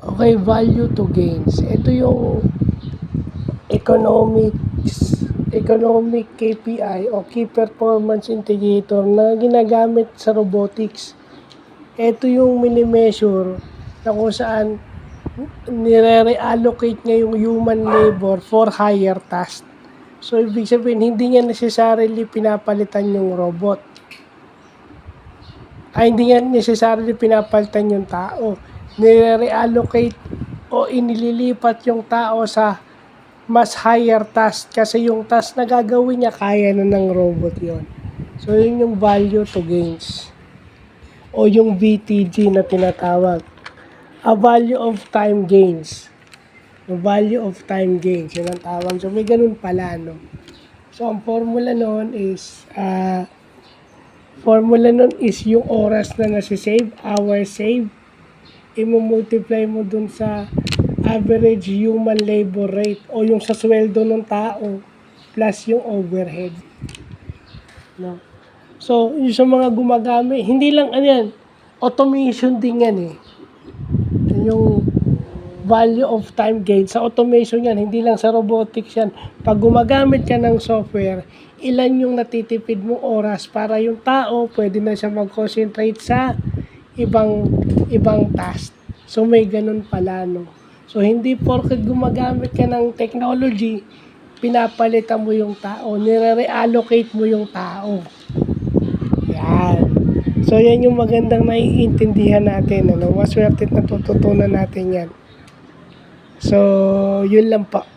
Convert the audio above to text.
Okay, value to gains. Ito yung economic KPI o Key Performance Indicator na ginagamit sa robotics. Ito yung mini-measure na kung saan nire-reallocate niya yung human labor for higher task. So, ibig sabihin, hindi niya necessarily pinapalitan yung robot. Hindi niya necessarily pinapalitan yung tao. Nire-reallocate o inililipat yung tao sa mas higher task kasi yung task na gagawin niya kaya na ng robot yon. So, yun yung value to gains o yung VTG na tinatawag. A value of time gains. The value of time gains. Yun ang tawag. So, may ganun pala, no? So, ang formula nun is yung oras na nasi-save, hours save. I-multiply mo dun sa average human labor rate o yung sa sweldo ng tao plus yung overhead. No? So, yung sa mga gumagamit, hindi lang yan, automation din yan eh. Yung value of time gain, sa automation yan, hindi lang sa robotics yan. Pag gumagamit ka ng software, ilan yung natitipid mong oras para yung tao pwede na siya mag-concentrate sa ibang task. So, may ganun pala, no? So, hindi porket gumagamit ka ng technology, pinapalitan mo yung tao, nire-reallocate mo yung tao. Yan. So, yan yung magandang naiintindihan natin. Ano? Maswerte na tututunan natin yan. So, yun lang pa.